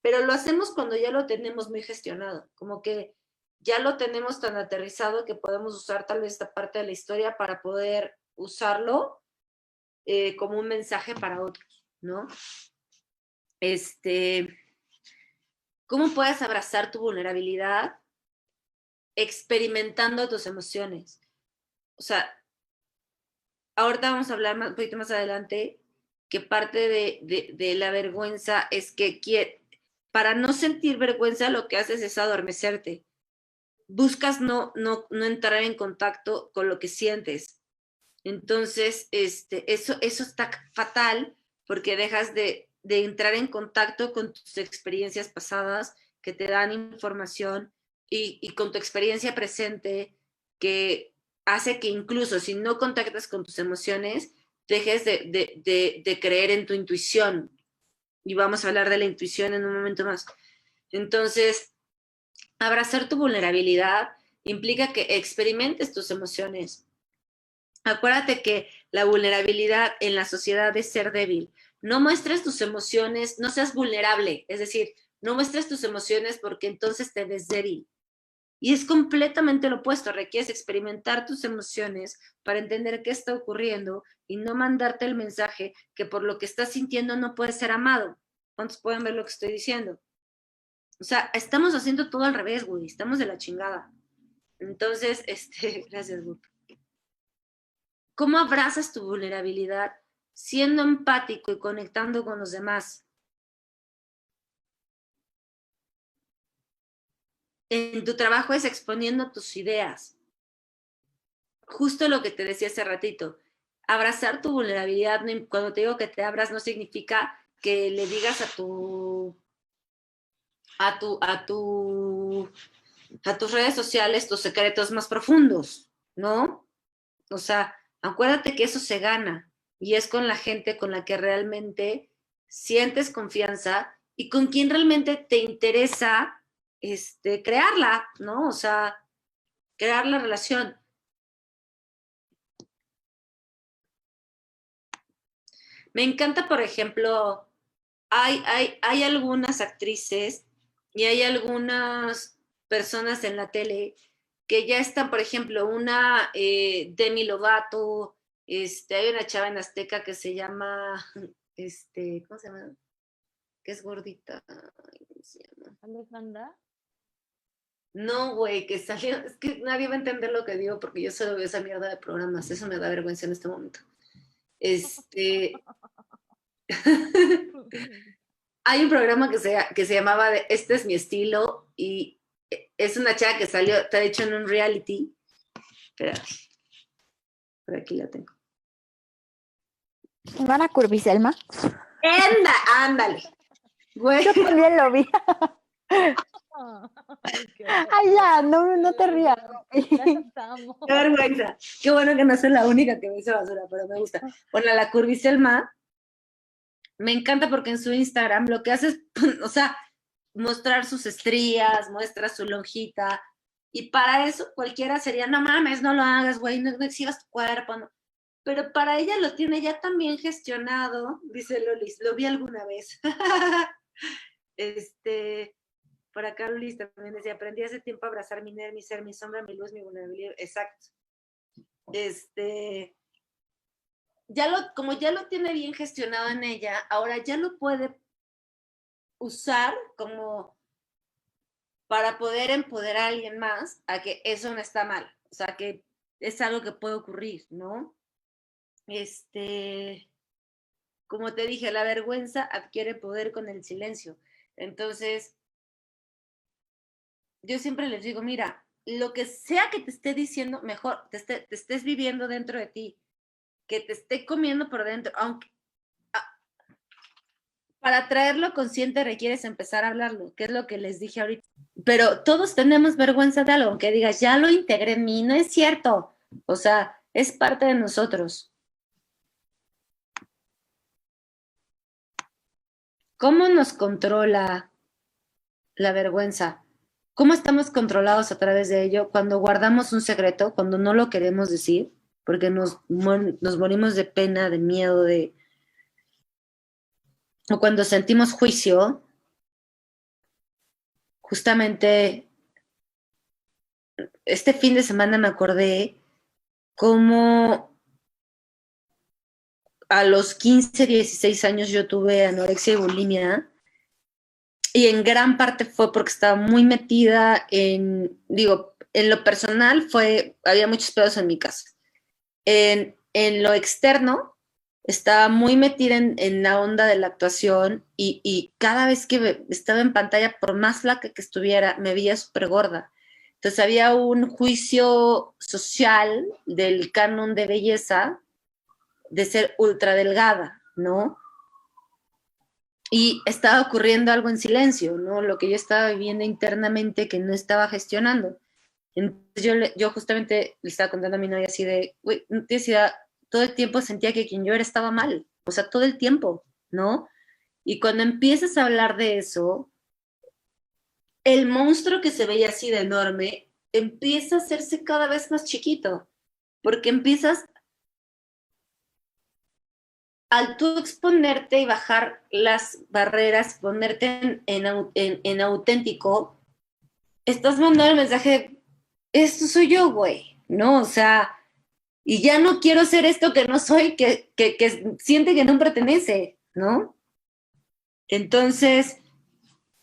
Pero lo hacemos cuando ya lo tenemos muy gestionado, como que ya lo tenemos tan aterrizado que podemos usar tal vez esta parte de la historia para poder usarlo como un mensaje para otros, ¿no? ¿Cómo puedes abrazar tu vulnerabilidad? Experimentando tus emociones. O sea, ahorita vamos a hablar un poquito más adelante que parte de la vergüenza es que para no sentir vergüenza lo que haces es adormecerte. Buscas no entrar en contacto con lo que sientes. Entonces, eso está fatal porque dejas de entrar en contacto con tus experiencias pasadas que te dan información y con tu experiencia presente que hace que incluso si no contactas con tus emociones, dejes de creer en tu intuición. Y vamos a hablar de la intuición en un momento más. Entonces, abrazar tu vulnerabilidad implica que experimentes tus emociones. Acuérdate que la vulnerabilidad en la sociedad es ser débil. No muestres tus emociones, no seas vulnerable, es decir, no muestres tus emociones porque entonces te ves débil. Y es completamente lo opuesto, requieres experimentar tus emociones para entender qué está ocurriendo y no mandarte el mensaje que por lo que estás sintiendo no puedes ser amado. ¿Cuántos pueden ver lo que estoy diciendo? O sea, estamos haciendo todo al revés, güey, estamos de la chingada. Entonces, gracias, güey. ¿Cómo abrazas tu vulnerabilidad siendo empático y conectando con los demás? En tu trabajo es exponiendo tus ideas. Justo lo que te decía hace ratito. Abrazar tu vulnerabilidad, cuando te digo que te abras, no significa que le digas a tus redes sociales tus secretos más profundos, ¿no? O sea, acuérdate que eso se gana y es con la gente con la que realmente sientes confianza y con quien realmente te interesa crearla, ¿no? O sea, crear la relación. Me encanta, por ejemplo, hay algunas actrices y hay algunas personas en la tele que ya están, por ejemplo, una Demi Lovato, hay una chava en Azteca que se llama, ¿cómo se llama? Que es gordita. ¿Cómo se llama? Alejandra. No, güey, que salió, es que nadie va a entender lo que digo porque yo solo veo esa mierda de programas, eso me da vergüenza en este momento. Hay un programa que se llamaba Este es mi estilo y es una chava que salió, está hecho en un reality. Espera, por aquí la tengo. ¿No era Curviselma? Ándale. Güey. Yo también lo vi. Ay, ya, no te rías. Qué vergüenza. Qué bueno que no soy la única que me hizo basura, pero me gusta. Bueno, la Curviselma me encanta porque en su Instagram lo que hace es, o sea, mostrar sus estrías, muestra su lonjita, y para eso cualquiera sería, no mames, no lo hagas, güey, no exhibas tu cuerpo, no. pero para ella lo tiene ya tan bien gestionado, dice Lolis, lo vi alguna vez. Por acá Lolis también decía, aprendí hace tiempo a abrazar mi ser, mi sombra, mi luz, mi vulnerabilidad. Exacto. Como ya lo tiene bien gestionado en ella, ahora ya lo puede usar como para poder empoderar a alguien más a que eso no está mal. O sea, que es algo que puede ocurrir, ¿no? Como te dije, la vergüenza adquiere poder con el silencio. Entonces, yo siempre les digo, mira, lo que sea que te esté diciendo, mejor te estés viviendo dentro de ti, que te esté comiendo por dentro, aunque para traerlo consciente requieres empezar a hablarlo, que es lo que les dije ahorita. Pero todos tenemos vergüenza de algo, aunque digas, ya lo integré en mí, no es cierto. O sea, es parte de nosotros. ¿Cómo nos controla la vergüenza? ¿Cómo estamos controlados a través de ello cuando guardamos un secreto, cuando no lo queremos decir, porque nos morimos de pena, de miedo, o cuando sentimos juicio? Justamente este fin de semana me acordé cómo a los 15, 16 años yo tuve anorexia y bulimia, y en gran parte fue porque estaba muy metida en lo personal había muchos pedos en mi casa. En lo externo, estaba muy metida en la onda de la actuación y cada vez que estaba en pantalla, por más flaca que estuviera, me veía súper gorda. Entonces había un juicio social del canon de belleza de ser ultra delgada, ¿no? Y estaba ocurriendo algo en silencio, ¿no? Lo que yo estaba viviendo internamente que no estaba gestionando. Entonces yo justamente le estaba contando a mi novia así de, güey, decía, todo el tiempo sentía que quien yo era estaba mal, o sea, todo el tiempo, ¿no? Y cuando empiezas a hablar de eso, el monstruo que se veía así de enorme empieza a hacerse cada vez más chiquito, porque empiezas, al tú exponerte y bajar las barreras, ponerte en auténtico, estás mandando el mensaje, esto soy yo, güey, ¿no? O sea, y ya no quiero ser esto que no soy, que siente que no pertenece, ¿no? Entonces,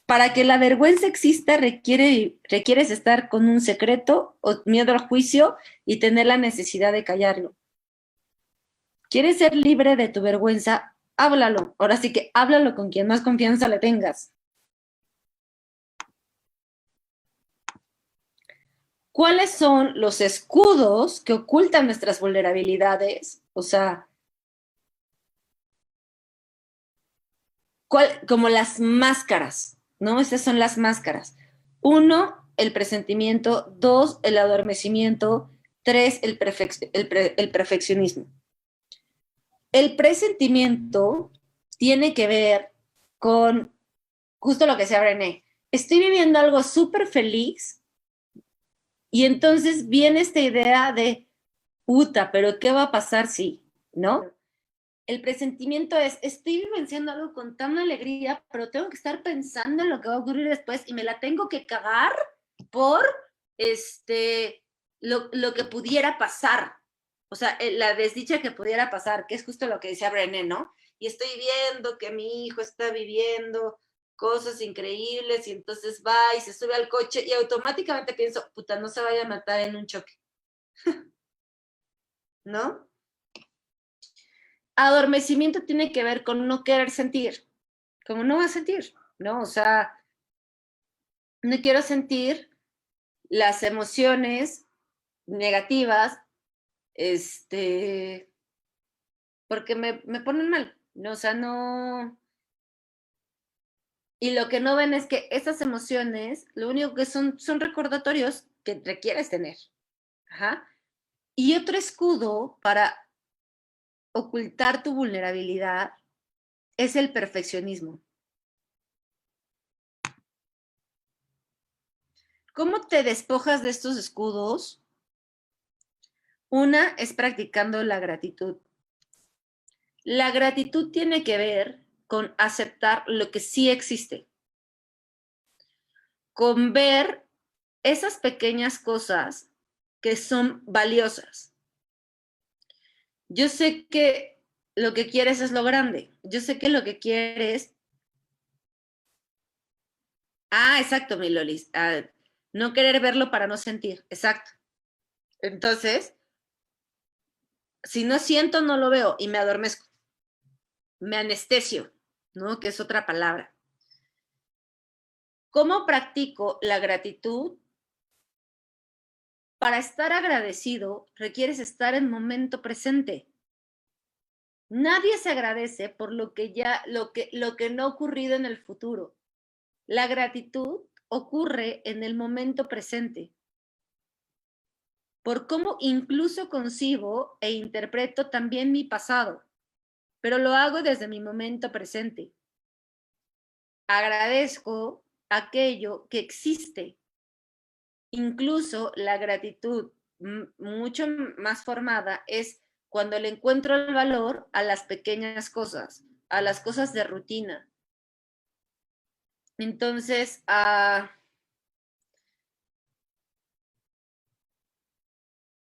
para que la vergüenza exista, requieres estar con un secreto o miedo al juicio y tener la necesidad de callarlo. ¿Quieres ser libre de tu vergüenza? Háblalo. Ahora sí que háblalo con quien más confianza le tengas. ¿Cuáles son los escudos que ocultan nuestras vulnerabilidades? O sea, como las máscaras, ¿no? Esas son las máscaras. 1, el presentimiento. 2, el adormecimiento. 3, el perfeccionismo. El presentimiento tiene que ver con justo lo que decía Brené. Estoy viviendo algo súper feliz y entonces viene esta idea de, puta, pero ¿qué va a pasar si? ¿No? El presentimiento es, estoy vivenciando algo con tanta alegría, pero tengo que estar pensando en lo que va a ocurrir después y me la tengo que cagar por lo que pudiera pasar. O sea, la desdicha que pudiera pasar, que es justo lo que decía Brené, ¿no? Y estoy viendo que mi hijo está viviendo cosas increíbles y entonces va y se sube al coche y automáticamente pienso, puta, no se vaya a matar en un choque. ¿No? Adormecimiento tiene que ver con no querer sentir, como no va a sentir, ¿no? O sea, no quiero sentir las emociones negativas, porque me ponen mal, ¿no? O sea, no. Y lo que no ven es que esas emociones, lo único que son recordatorios que requieres tener. Ajá. Y otro escudo para ocultar tu vulnerabilidad es el perfeccionismo. ¿Cómo te despojas de estos escudos? Una es practicando la gratitud. La gratitud tiene que ver con aceptar lo que sí existe, con ver esas pequeñas cosas que son valiosas. Yo sé que lo que quieres es lo grande. Yo sé que lo que quieres... Ah, exacto, mi Lolis. No querer verlo para no sentir. Exacto. Entonces, si no siento, no lo veo y me adormezco. Me anestesio, ¿no? Que es otra palabra. ¿Cómo practico la gratitud? Para estar agradecido, requieres estar en momento presente. Nadie se agradece por lo que no ha ocurrido en el futuro. La gratitud ocurre en el momento presente. Por cómo incluso concibo e interpreto también mi pasado, pero lo hago desde mi momento presente. Agradezco aquello que existe. Incluso la gratitud mucho más formada es cuando le encuentro el valor a las pequeñas cosas, a las cosas de rutina. Entonces,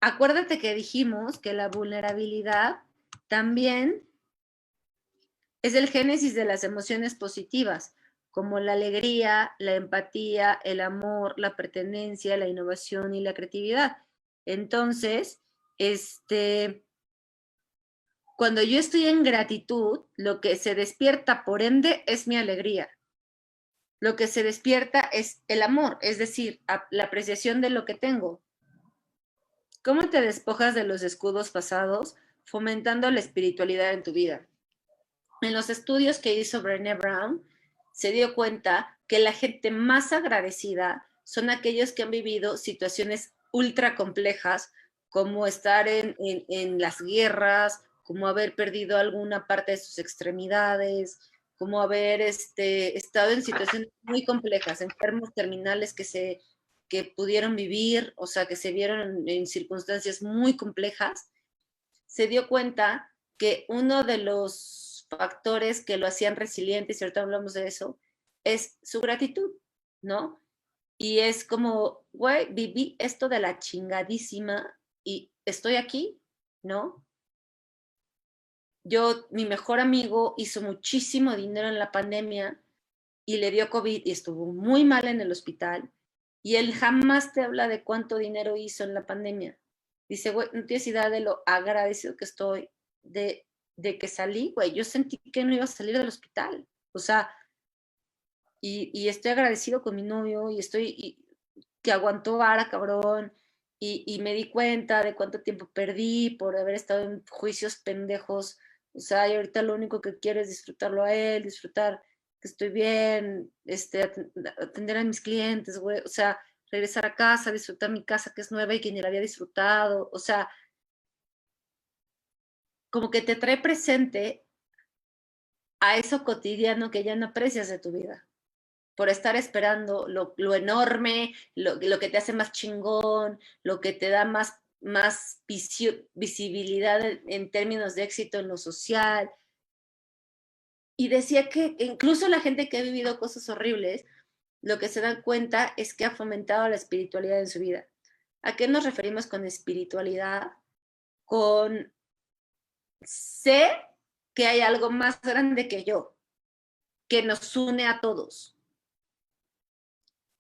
acuérdate que dijimos que la vulnerabilidad también es el génesis de las emociones positivas, como la alegría, la empatía, el amor, la pertenencia, la innovación y la creatividad. Entonces, cuando yo estoy en gratitud, lo que se despierta, por ende, es mi alegría. Lo que se despierta es el amor, es decir, la apreciación de lo que tengo. ¿Cómo te despojas de los escudos pasados? Fomentando la espiritualidad en tu vida. En los estudios que hizo Brené Brown, se dio cuenta que la gente más agradecida son aquellos que han vivido situaciones ultra complejas, como estar en las guerras, como haber perdido alguna parte de sus extremidades, como haber estado en situaciones muy complejas, enfermos terminales que pudieron vivir, o sea, que se vieron en circunstancias muy complejas. Se dio cuenta que uno de los factores que lo hacían resilientes, y ahorita hablamos de eso, es su gratitud, ¿no? Y es como, güey, viví esto de la chingadísima y estoy aquí, ¿no? Mi mejor amigo hizo muchísimo dinero en la pandemia y le dio COVID y estuvo muy mal en el hospital y él jamás te habla de cuánto dinero hizo en la pandemia. Dice, güey, no tienes idea de lo agradecido que estoy de que salí, güey. Yo sentí que no iba a salir del hospital. O sea, y estoy agradecido con mi novio que aguantó vara, cabrón. Y me di cuenta de cuánto tiempo perdí por haber estado en juicios pendejos. O sea, y ahorita lo único que quiero es disfrutarlo a él, disfrutar que estoy bien, atender a mis clientes, güey. O sea, regresar a casa, disfrutar mi casa que es nueva y que ni la había disfrutado. O sea, como que te trae presente a eso cotidiano que ya no aprecias de tu vida, por estar esperando lo enorme, lo que te hace más chingón, lo que te da más visibilidad en términos de éxito en lo social. Y decía que incluso la gente que ha vivido cosas horribles, lo que se dan cuenta es que ha fomentado la espiritualidad en su vida. ¿A qué nos referimos con espiritualidad? Con sé que hay algo más grande que yo, que nos une a todos.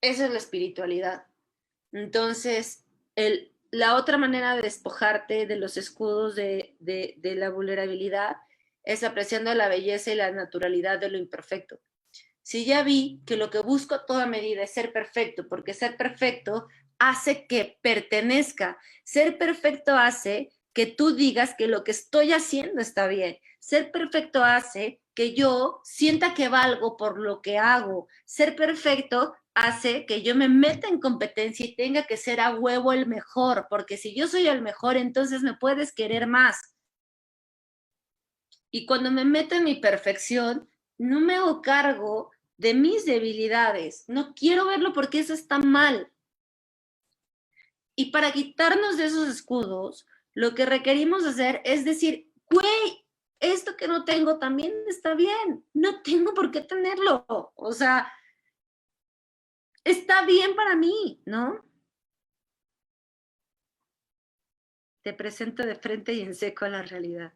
Esa es la espiritualidad. Entonces, la otra manera de despojarte de los escudos de la vulnerabilidad es apreciando la belleza y la naturalidad de lo imperfecto. Si ya vi que lo que busco a toda medida es ser perfecto, porque ser perfecto hace que pertenezca. Ser perfecto hace que tú digas que lo que estoy haciendo está bien. Ser perfecto hace que yo sienta que valgo por lo que hago. Ser perfecto hace que yo me meta en competencia y tenga que ser a huevo el mejor, porque si yo soy el mejor, entonces me puedes querer más. Y cuando me meto en mi perfección, no me hago cargo de mis debilidades. No quiero verlo porque eso está mal. Y para quitarnos de esos escudos, Lo que requerimos hacer es decir, güey, esto que no tengo también está bien. No tengo por qué tenerlo. O sea, está bien para mí, ¿no? Te presento de frente y en seco la realidad.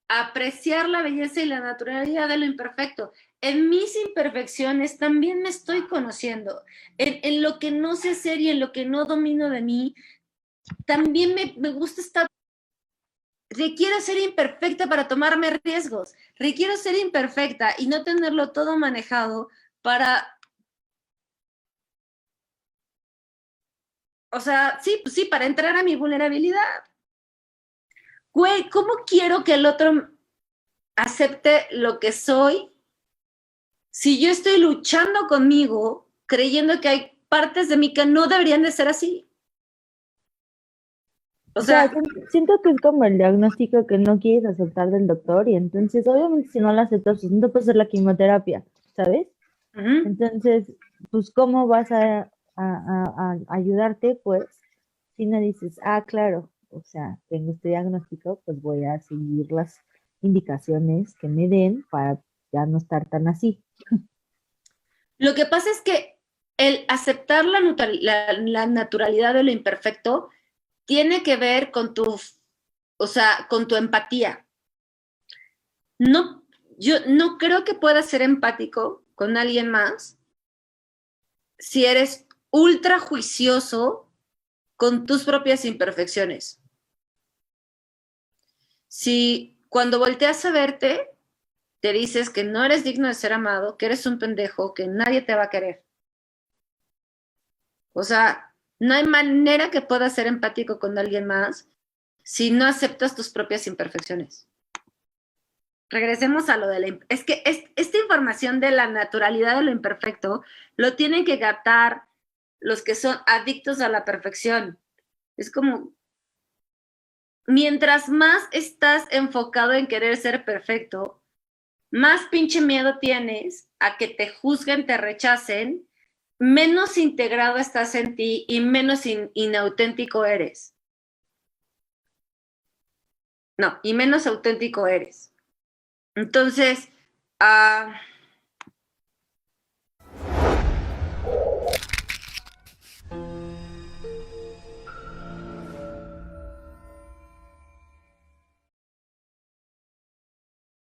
Apreciar la belleza y la naturalidad de lo imperfecto. En mis imperfecciones también me estoy conociendo. En lo que no sé hacer y en lo que no domino de mí, también me gusta estar. Requiero ser imperfecta para tomarme riesgos. Requiero ser imperfecta y no tenerlo todo manejado para. O sea, sí, pues sí, para entrar a mi vulnerabilidad. Güey, ¿cómo quiero que el otro acepte lo que soy si yo estoy luchando conmigo, creyendo que hay partes de mí que no deberían de ser así? O sea, siento que es como el diagnóstico que no quieres aceptar del doctor y entonces obviamente si no lo aceptas, pues no te puedes hacer la quimioterapia, ¿sabes? Entonces, pues ¿cómo vas a ayudarte? Pues si no dices, claro, o sea, tengo este diagnóstico, pues voy a seguir las indicaciones que me den para ya no estar tan así. lo que pasa es que el aceptar la naturalidad de lo imperfecto tiene que ver con con tu empatía. No, yo no creo que puedas ser empático con alguien más si eres ultra juicioso con tus propias imperfecciones. Si cuando volteas a verte, te dices que no eres digno de ser amado, que eres un pendejo, que nadie te va a querer. O sea, no hay manera que puedas ser empático con alguien más si no aceptas tus propias imperfecciones. Regresemos a lo de la. Es que esta información de la naturalidad de lo imperfecto lo tienen que captar los que son adictos a la perfección. Es como, mientras más estás enfocado en querer ser perfecto, más pinche miedo tienes a que te juzguen, te rechacen, menos integrado estás en ti y menos inauténtico eres. No, y menos auténtico eres. Entonces,